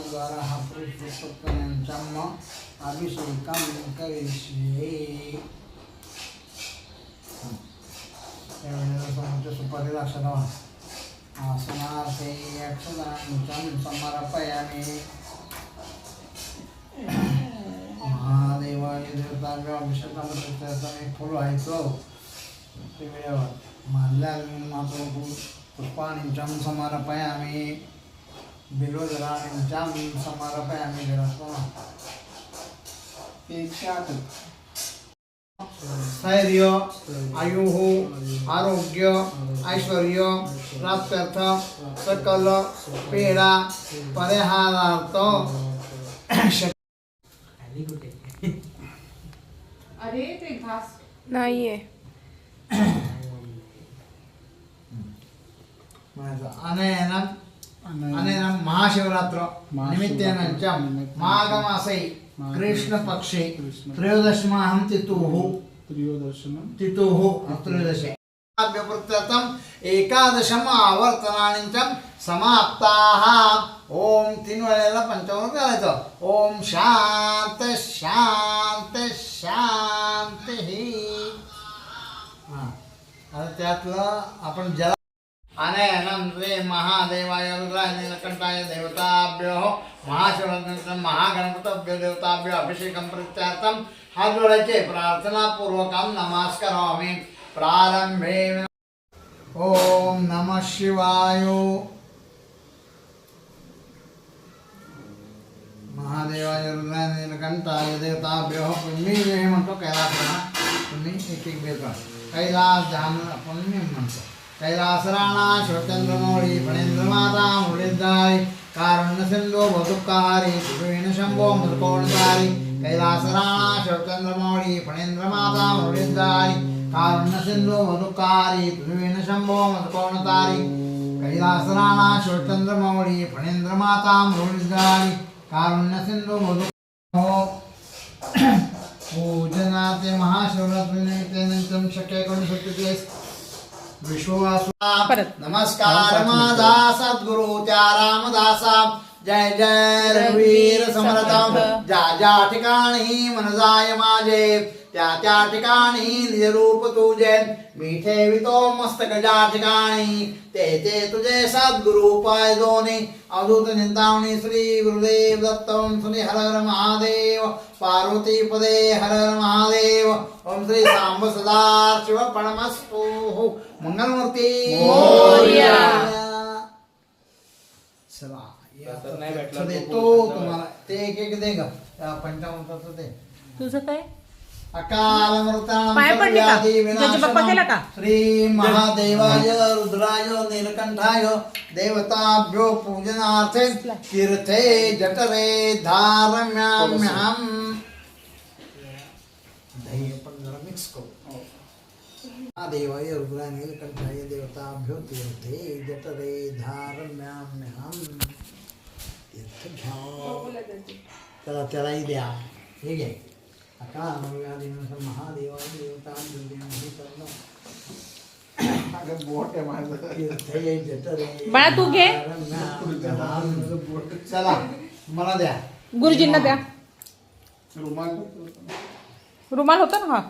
द्वारा हा पुरुषोत्तम अभिषेकम करिष्ये. सुपारी लक्षात आसनार्थे अक्षदांचं समर्पयामि. महादेवाय देवताभ्यो अभिषेकामध्ये एक फुल आहे तो ते वेळेवर मानल्या मात्र पुष्पाणींचं समर्पयामि. बिल्वदलांचं समर्पयामि. स्थैर्य आयुः आरोग्य ऐश्वर्य प्राप्त्यर्थ सकल पीडा परिहारार्थ. अरे ते घास नाहीये. अनेन महाशिवरात्र निमित्तेन च माघमासे कृष्णपक्षे त्रयोदशमाहं तिथुः त्रयोदशे प्रत्यर्थम एकादशम आवर्तनानि च समाप्ताः. ओम 3 वेळेला पंचावन्न करायचं. ओम शांत शांत शांती. आता त्यातलं आपण जला अनेनं रे महादेवाय रुद्राय नीलकंठाय देवताभ्यो महाशिवरात्रि महागणपतभ्यो देवताभ्यो अभिषेकं प्रत्यार्थम हात जोडायचे प्रार्थना पूर्वकम नमस्कारामि. प्रारंभे ओम नमः शिवाय. महादेवाय रुद्राय नीलकंठाय देवताभ्यो. मी म्हणतो कैलासराणा, तुम्ही एक एक बेता कैलास ध्यान आपण मी म्हणतो. कैलासराणा शोचंद्रमौळी फणेंद्रमाता मुरलीधारी कारुण्य सिंधू भौतुकाहारी सुवेण शंभो मृकोणधारी. कैलासराणा शोचंद्रमौळी फणेंद्रमाता मुरलीधारी कारुण्य सिंधू भौतुकाहारी सुवेण शंभो मृकोणधारी. कैलासराणा शोचंद्रमौळी फणेंद्रमाता मुरलीधारी कारुण्य सिंधू भौतुकाहारी. पूजनाते महाशिवरात्री निमित्तानं शक्य करून शकते विश्ववासुला. नमस्कार माझा सद्गुरु त्या रामदासा. जय जय रघुवीर समर्थ. ज्या ज्या ठिकाणी मन जाय माझे त्या त्या ठिकाणी निज रूप तुझे. मी ठेवितो मस्तक ज्या ठिकाणी ते ते तुझे सद्गुरु पाय दोन्ही. अवधूत चिंतामणी श्री गुरुदेव दत्तम श्री हर हर महादेव. पार्वती पदे हर हर महादेव. ओम श्री सांब सदा शिव परमस्तु. मंगलमूर्ती चला देतो तुम्हाला ते एक एक दे ग. पंचामृताचं ते तुझं काय अकाल पाय पडले का? त्याचे पप्पा केला का? श्री महादेवाय रुद्राय नीलकंठाय देवताभ्यो पूजनार्थे तीर्थे जठरे धारम्याम्यहम्. दही आपण जरा मिक्स करू. महादेवाय रुद्राय नीलकंठाय देवताभ्यो तीर्थे जठरे धारम्याम्यहम्. तीर्थ घ्या त्याला त्यालाही द्या. हे घे महादेवा देवता बाळा तू घे. चला मला द्या. गुरुजींना द्या. रुमाल होता ना हा.